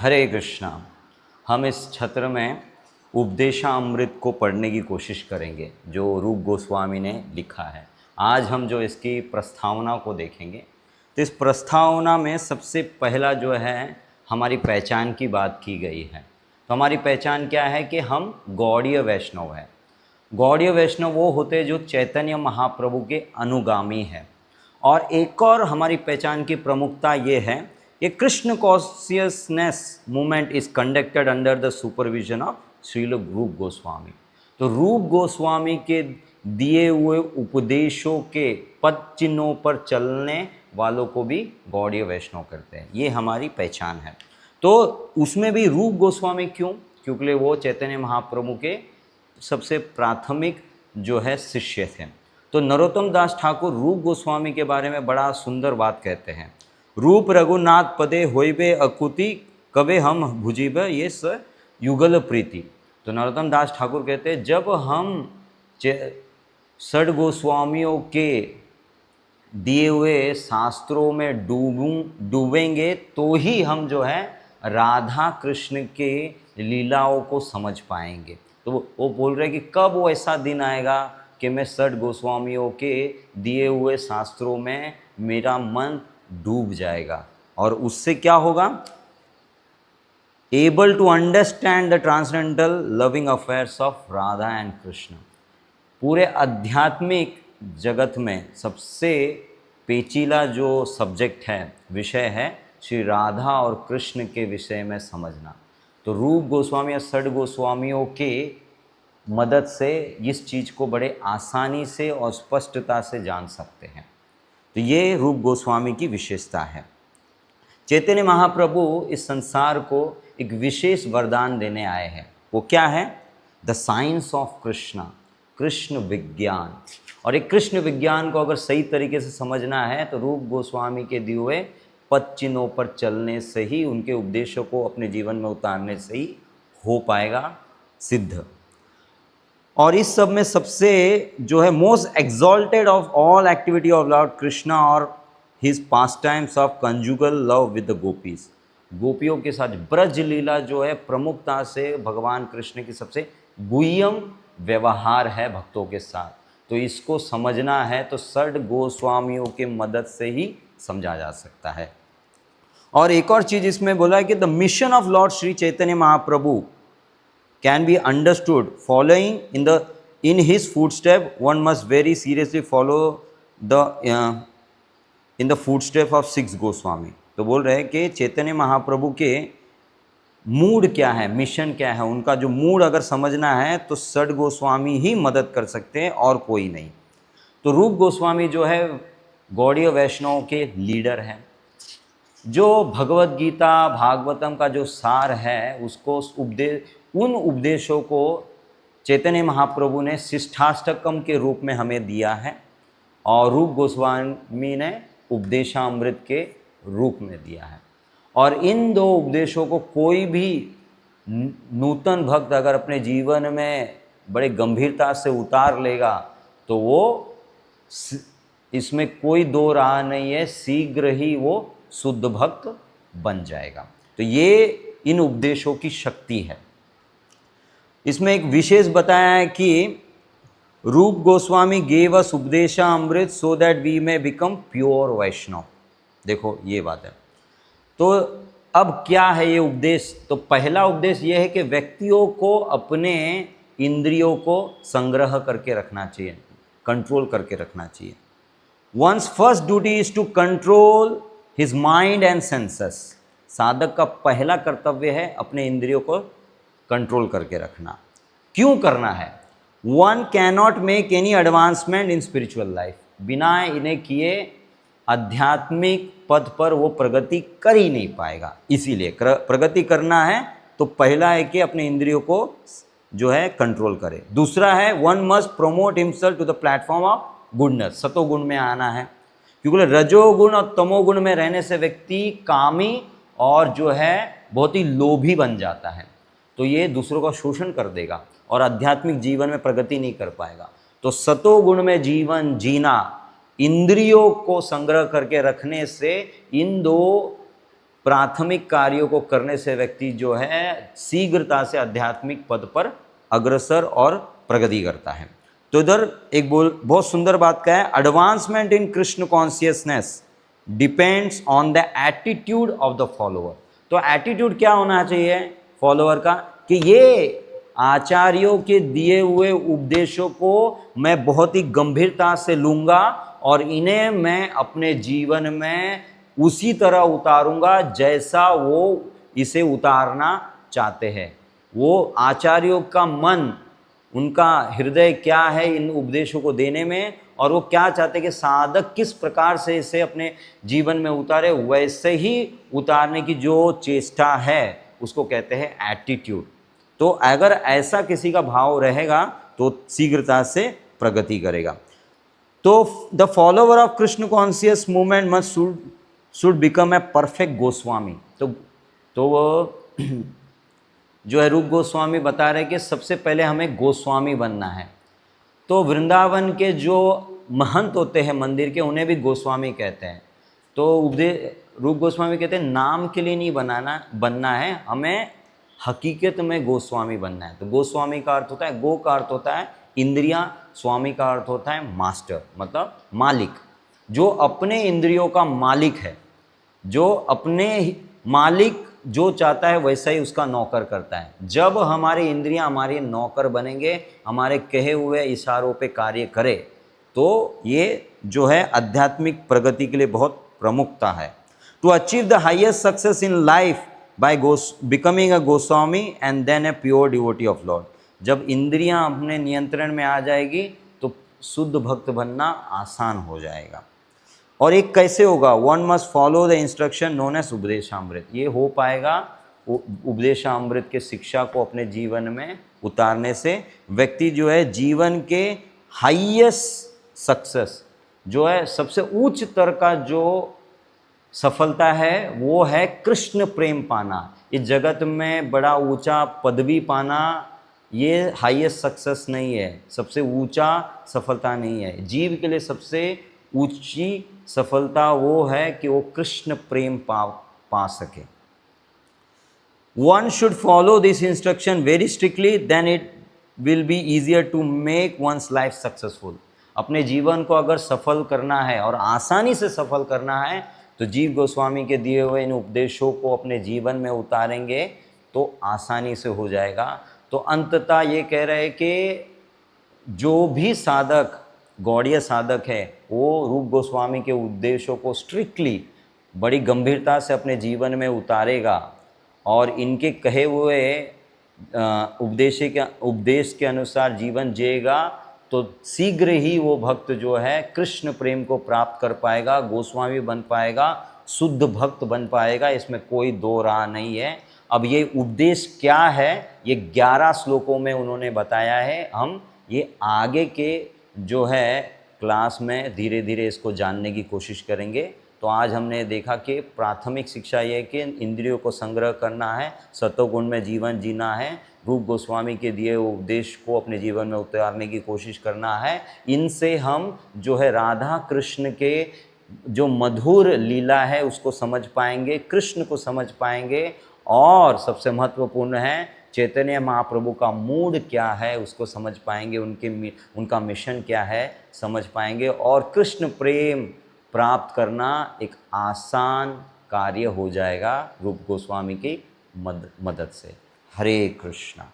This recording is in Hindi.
हरे कृष्णा। हम इस छत्र में उपदेशामृत को पढ़ने की कोशिश करेंगे जो रूप गोस्वामी ने लिखा है। आज हम जो इसकी प्रस्तावना को देखेंगे तो इस प्रस्तावना में सबसे पहला जो है हमारी पहचान की बात की गई है। तो हमारी पहचान क्या है कि हम गौड़ीय वैष्णव हैं। गौड़ीय वैष्णव वो होते हैं जो चैतन्य महाप्रभु के अनुगामी हैं। और एक और हमारी पहचान की प्रमुखता ये है कि Krishna consciousness movement is conducted under the supervision of Srila रूप गोस्वामी। तो रूप गोस्वामी के दिए हुए उपदेशों के पद चिन्हों पर चलने वालों को भी गौड़ीय वैष्णव करते हैं। ये हमारी पहचान है। तो उसमें भी रूप गोस्वामी क्यों? क्योंकि वो चैतन्य महाप्रभु के सबसे प्राथमिक जो है शिष्य थे। तो नरोत्तम दास ठाकुर रूप गोस्वामी के बारे में बड़ा सुंदर बात कहते हैं। रूप रघुनाथ पदे होइबे अकुति कबे हम भुजीब ये स युगल प्रीति। तो नरोत्तम दास ठाकुर कहते हैं जब हम षड गोस्वामियों के दिए हुए शास्त्रों में डूबेंगे तो ही हम जो है राधा कृष्ण के लीलाओं को समझ पाएंगे। तो वो बोल रहे हैं कि कब वो ऐसा दिन आएगा कि मैं षड गोस्वामियों के दिए हुए शास्त्रों में मेरा मन डूब जाएगा और उससे क्या होगा? Able to understand the transcendental loving affairs of Radha and Krishna. पूरे आध्यात्मिक जगत में सबसे पेचीला जो सब्जेक्ट है, विषय है, श्री राधा और कृष्ण के विषय में समझना। तो रूप गोस्वामी या षड गोस्वामियों के मदद से इस चीज़ को बड़े आसानी से और स्पष्टता से जान सकते हैं। तो ये रूप गोस्वामी की विशेषता है। चैतन्य महाप्रभु इस संसार को एक विशेष वरदान देने आए हैं। वो क्या है? The science of Krishna, Krishna विज्ञान। और एक कृष्ण विज्ञान को अगर सही तरीके से समझना है तो रूप गोस्वामी के दिए हुए पद चिन्हों पर चलने से ही, उनके उपदेशों को अपने जीवन में उतारने से ही हो पाएगा सिद्ध। और इस सब में सबसे जो है most exalted of all activity of Lord Krishna और his pastimes of conjugal love with the gopis. गोपियों के साथ ब्रज लीला जो है प्रमुखता से भगवान कृष्ण की सबसे गुह्यम व्यवहार है भक्तों के साथ। तो इसको समझना है तो षड गोस्वामियों के मदद से ही समझा जा सकता है। और एक और चीज़ इसमें बोला है कि the mission of Lord Shri Chaitanya Mahaprabhu can be understood following in his footstep. One must very seriously follow in the footstep of six Goswami। तो बोल रहे हैं कि चैतन्य महाप्रभु के मूड क्या है, मिशन क्या है, उनका जो मूड अगर समझना है तो षड गोस्वामी ही मदद कर सकते हैं और कोई नहीं। तो रूप गोस्वामी जो है गौड़ीय वैष्णव के लीडर हैं, जो भगवत गीता भागवतम का जो सार है उसको उन उपदेशों को चैतन्य महाप्रभु ने शिष्टाष्टकम के रूप में हमें दिया है और रूप गोस्वामी ने उपदेशामृत के रूप में दिया है। और इन दो उपदेशों को कोई भी नूतन भक्त अगर अपने जीवन में बड़े गंभीरता से उतार लेगा तो वो, इसमें कोई दो राह नहीं है, शीघ्र ही वो शुद्ध भक्त बन जाएगा। तो ये इन उपदेशों की शक्ति है। इसमें एक विशेष बताया है कि Rupa Goswami gave us Upadeshamrita so that we may become pure Vaishnava. देखो ये बात है। तो अब क्या है ये उपदेश? तो पहला उपदेश ये है कि व्यक्तियों को अपने इंद्रियों को संग्रह करके रखना चाहिए, कंट्रोल करके रखना चाहिए। One's first duty is to control his mind and senses. साधक का पहला कर्तव्य है अपने इंद्रियों को कंट्रोल करके रखना। क्यों करना है? One can not make any advancement in spiritual life. बिना इन्हें किए आध्यात्मिक पद पर वो प्रगति कर ही नहीं पाएगा। इसीलिए प्रगति करना है तो पहला है कि अपने इंद्रियों को जो है कंट्रोल करे। दूसरा है one must promote himself to the platform of goodness. सतोगुण में आना है, क्योंकि रजोगुण और तमोगुण में रहने से व्यक्ति कामी और जो है बहुत ही लोभी बन जाता है। तो ये दूसरों का शोषण कर देगा और आध्यात्मिक जीवन में प्रगति नहीं कर पाएगा। तो सतोगुण में जीवन जीना, इंद्रियों को संग्रह करके रखने से इन दो प्राथमिक कार्यों को करने से व्यक्ति जो है शीघ्रता से आध्यात्मिक पद पर अग्रसर और प्रगति करता है। तो इधर एक बहुत सुंदर बात क्या है, advancement in Krishna consciousness depends on the attitude of the follower. तो एटीट्यूड क्या होना चाहिए फॉलोअर का, कि ये आचार्यों के दिए हुए उपदेशों को मैं बहुत ही गंभीरता से लूँगा और इन्हें मैं अपने जीवन में उसी तरह उतारूंगा जैसा वो इसे उतारना चाहते हैं। वो आचार्यों का मन, उनका हृदय क्या है इन उपदेशों को देने में, और वो क्या चाहते हैं कि साधक किस प्रकार से इसे अपने जीवन में उतारे, वैसे ही उतारने की जो चेष्टा है उसको कहते हैं एटीट्यूड। तो अगर ऐसा किसी का भाव रहेगा तो शीघ्रता से प्रगति करेगा। तो the follower of Krishna conscious movement must should become a perfect Goswami. तो वो जो है रूप गोस्वामी बता रहे कि सबसे पहले हमें गोस्वामी बनना है। तो वृंदावन के जो महंत होते हैं मंदिर के, उन्हें भी गोस्वामी कहते हैं। तो रूप गोस्वामी कहते हैं नाम के लिए नहीं बनना है, हमें हकीकत में गोस्वामी बनना है। तो गोस्वामी का अर्थ होता है, गो का अर्थ होता है इंद्रियां, स्वामी का अर्थ होता है मास्टर, मतलब मालिक, जो अपने इंद्रियों का मालिक है, जो अपने मालिक जो चाहता है वैसा ही उसका नौकर करता है। जब हमारी इंद्रियां हमारे नौकर बनेंगे, हमारे कहे हुए इशारों पे कार्य करे, तो ये जो है आध्यात्मिक प्रगति के लिए बहुत प्रमुखता है। To achieve the highest success in life by becoming a Goswami and then a pure devotee of Lord. जब इंद्रियां अपने नियंत्रण में आ जाएगी तो शुद्ध भक्त बनना आसान हो जाएगा। और एक कैसे होगा, one must follow the instruction known as Upadeshamrita. ये हो पाएगा उपदेशामृत के शिक्षा को अपने जीवन में उतारने से व्यक्ति जो है जीवन के हाईएस्ट सक्सेस, जो है सबसे उच्च स्तर का जो सफलता है वो है कृष्ण प्रेम पाना। इस जगत में बड़ा ऊंचा पदवी पाना ये हाईएस्ट सक्सेस नहीं है, सबसे ऊंचा सफलता नहीं है। जीव के लिए सबसे ऊंची सफलता वो है कि वो कृष्ण प्रेम पा सके। One should follow this instruction very strictly, then it will be easier to make one's life successful. अपने जीवन को अगर सफल करना है और आसानी से सफल करना है तो जीव गोस्वामी के दिए हुए इन उपदेशों को अपने जीवन में उतारेंगे तो आसानी से हो जाएगा। तो अंततः ये कह रहे हैं कि जो भी साधक गौड़ीय साधक है वो रूप गोस्वामी के उपदेशों को स्ट्रिक्टली बड़ी गंभीरता से अपने जीवन में उतारेगा और इनके कहे हुए उपदेश के अनुसार जीवन जिएगा तो शीघ्र ही वो भक्त जो है कृष्ण प्रेम को प्राप्त कर पाएगा, गोस्वामी बन पाएगा, शुद्ध भक्त बन पाएगा। इसमें कोई दो राह नहीं है। अब ये उपदेश क्या है ये 11 श्लोकों में उन्होंने बताया है। हम ये आगे के जो है क्लास में धीरे धीरे इसको जानने की कोशिश करेंगे। तो आज हमने देखा कि प्राथमिक शिक्षा ये है कि इंद्रियों को संग्रह करना है, सत्वगुण में जीवन जीना है, रूप गोस्वामी के दिए उपदेश को अपने जीवन में उतारने की कोशिश करना है। इनसे हम जो है राधा कृष्ण के जो मधुर लीला है उसको समझ पाएंगे, कृष्ण को समझ पाएंगे, और सबसे महत्वपूर्ण है चैतन्य महाप्रभु का मूड क्या है उसको समझ पाएंगे, उनका मिशन क्या है समझ पाएंगे, और कृष्ण प्रेम प्राप्त करना एक आसान कार्य हो जाएगा रूप गोस्वामी की मदद से। हरे कृष्णा।